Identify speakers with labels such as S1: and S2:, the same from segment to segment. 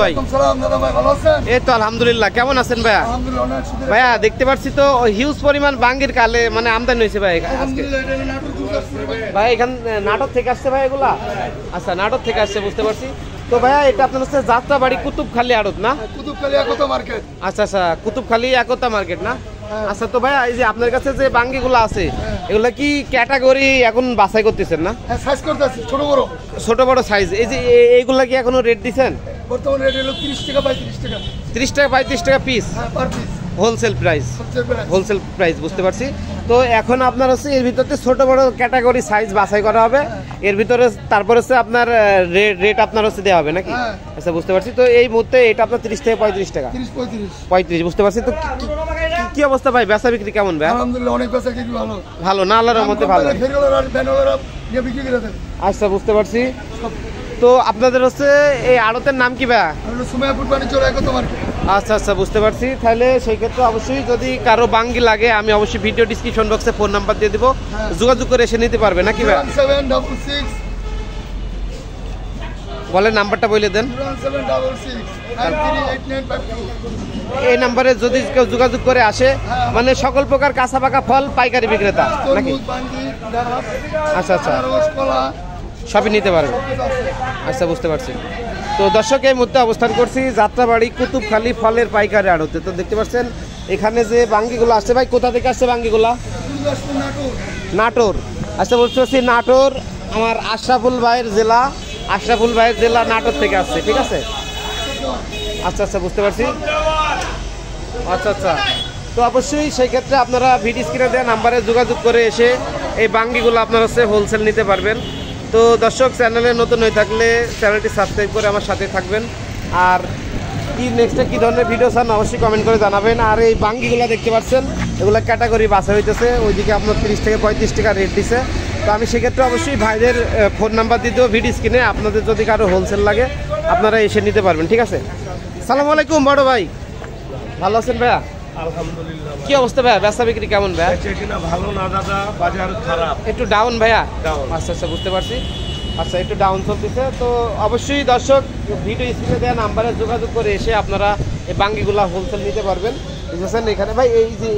S1: ভাই? এই তো আলহামদুলিল্লাহ। কেমন আছেন ভাইয়া? ভাইয়া দেখতে পাচ্ছি তো হিউজ পরিমাণ বাঙ্গির কালে মানে আমদানি হয়েছে ভাই আজকে। ভাই এখান নাটক থেকে আসছে ভাই এগুলা? আচ্ছা নাটক থেকে আসছে, বুঝতে পারছি। তো ভাইয়া এটা আপনার হচ্ছে যাত্রাবাড়ি কুতুবখালী আড়ত না?
S2: কুতুবখালী একতা মার্কেট।
S1: আচ্ছা আচ্ছা, কুতুবখালী একতা মার্কেট না? আচ্ছা তো ভাইয়া এই যে আপনার কাছে যে বাঙ্গিগুলো আছে এগুলা কি ক্যাটাগরি এখন বাছাই করতেছেন না?
S2: হ্যাঁ, সাইজ করতেছি ছোট বড়।
S1: ছোট বড় সাইজ। এই যে এইগুলা কি এখনো রেট দিছেন?
S2: বর্তমান রেট হলো 30 টাকা 35 টাকা।
S1: 30 টাকা 35 টাকা পিস?
S2: হ্যাঁ, per piece.
S1: Wholesale price. Wholesale price, বুঝতে পারছি। তো এখন আপনার হচ্ছে এর ভিতরে ছোট বড় ক্যাটাগরি সাইজ বাছাই করা হবে, এর ভিতরে তারপর হচ্ছে আপনার রেট আপনার হচ্ছে দেওয়া হবে নাকি? আচ্ছা বুঝতে পারছি। তো এই মুহূর্তে এটা আপনার 30 থেকে 35 টাকা? 35, বুঝতে পারছি। তো কি অবস্থা ভাই, বেচা বিক্রি কেমন ভাই?
S2: আলহামদুলিল্লাহ, অনেক বেচা বিক্রি ভালো।
S1: ভালো না? আল্লাহর রহমতে ভালো। আচ্ছা বুঝতে পারছি। তো আপনাদের হচ্ছে এই আড়তের নাম কি ভাই? আচ্ছা আচ্ছা বুঝতে পারছি। তাহলে সেই ক্ষেত্রে অবশ্যই যদি কারো বাঙ্গি লাগে আমি অবশ্যই ভিডিও ডিসক্রিপশন বক্সে ফোন নাম্বার দিয়ে দিব, যোগাযোগ করে এসে নিতে পারবে নাকি ভাই? বলে নাম্বারটা বলে দেন। এই নাম্বারে যদি কেউ যোগাযোগ করে আসে, মানে সকল প্রকার কাঁচা পাকা ফল পাইকারি বিক্রেতা নাকি? আচ্ছা আচ্ছা, সবই নিতে পারবে। আচ্ছা বুঝতে পারছি। তো দর্শক এই মুহূর্তে অবস্থান করছি যাত্রাবাড়ি কুতুবখালী ফলের পাইকারি আড়তে। তো দেখতে পাচ্ছেন এখানে যে বাঙ্গিগুলো আসছে, ভাই কোথা থেকে আসছে বাঙ্গিগুলা? নাটোর। আচ্ছা বুঝতে পারছি, নাটোর আমার আশরাফুল ভাইয়ের জেলা নাটোর থেকে আসছে, ঠিক আছে? আচ্ছা আচ্ছা বুঝতে পারছি। আচ্ছা আচ্ছা, তো অবশ্যই সেই ক্ষেত্রে আপনারা ভিডিও স্ক্রিনে দেওয়া নাম্বারে যোগাযোগ করে এসে এই বাঙ্গিগুলো আপনারা হচ্ছে হোলসেল নিতে পারবেন। তো দর্শক চ্যানেলে নতুন হয়ে থাকলে চ্যানেলটি সাবস্ক্রাইব করে আমার সাথে থাকবেন। আর কি নেক্সটে কী ধরনের ভিডিও চান অবশ্যই কমেন্ট করে জানাবেন। আর এই বাঙ্গিগুলো দেখতে পাচ্ছেন এগুলো ক্যাটাগরি বাছা হইতেছে, ওইদিকে আপনার 30 থেকে 35 টাকা রেট দিছে। তো আমি সেক্ষেত্রে অবশ্যই ভাইদের ফোন নাম্বার দিয়ে দেবো ভিডিও স্ক্রিনে, আপনাদের যদি কারো হোলসেল লাগে আপনারা এসে নিতে পারবেন, ঠিক আছে? সালাম আলাইকুম বড় ভাই, ভালো আছেন ভাইয়া?
S3: আলহামদুলিল্লাহ।
S1: কি অবস্থা ভাইয়া, বেচা বিক্রি কেমন ভাইয়া?
S3: কিনা ভালো না দাদা, বাজার খারাপ,
S1: একটু ডাউন ভাইয়া?
S3: ডাউন।
S1: আচ্ছা আচ্ছা বুঝতে পারছি। আচ্ছা একটু ডাউন চলতেছে। তো অবশ্যই দর্শক ভিডিও স্ক্রিনে দেওয়া নাম্বারে যোগাযোগ করে এসে আপনারা এই বাঙ্গিগুলা হোলসেল নিতে পারবেন, বুঝেছেন? এখানে ভাই এই যে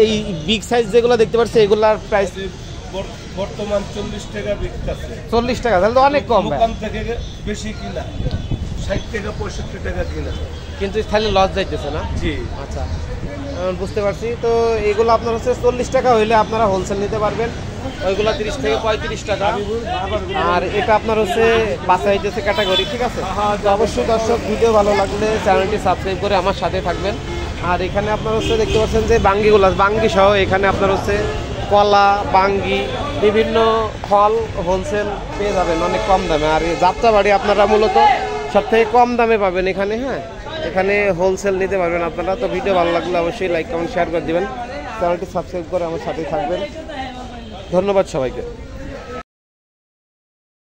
S1: এই বিগ সাইজ যেগুলো দেখতে পাচ্ছি এগুলার প্রাইস
S3: বর্তমান 40 টাকা বিকতেছে।
S1: 40 টাকা? তাহলে তো অনেক কম ভাই।
S3: দোকান থেকে বেশি কিনা 60 টাকা 65 টাকা কিনা,
S1: কিন্তু তাহলে লস যাইতেছে না?
S3: জি
S1: আচ্ছা বুঝতে পারছি। তো এগুলো আপনার হচ্ছে 40 টাকা হইলে আপনারা হোলসেল নিতে পারবেন, ওইগুলো 30 থেকে 35 টাকা। আর এটা আপনার হচ্ছে বাছা হইতেছে ক্যাটাগরি, ঠিক আছে? তো অবশ্যই দর্শক ভিডিও ভালো লাগলে চ্যানেলটি সাবস্ক্রাইব করে আমার সাথে থাকবেন। আর এখানে আপনার হচ্ছে দেখতে পাচ্ছেন যে বাঙ্গিগুলো, বাঙ্গি সহ এখানে আপনার হচ্ছে কলা, বাঙ্গি, বিভিন্ন ফল হোলসেল পেয়ে যাবেন অনেক কম দামে। আর এই যাত্রাবাড়ি আপনারা মূলত সব থেকে কম দামে পাবেন এখানে। হ্যাঁ, এখানে হোলসেল নিতে পারবেন আপনারা। তো ভিডিও ভালো লাগলে অবশ্যই লাইক কমেন্ট শেয়ার করে দিবেন, চ্যানেলটি সাবস্ক্রাইব করে আমার সাথে থাকবেন। ধন্যবাদ সবাইকে।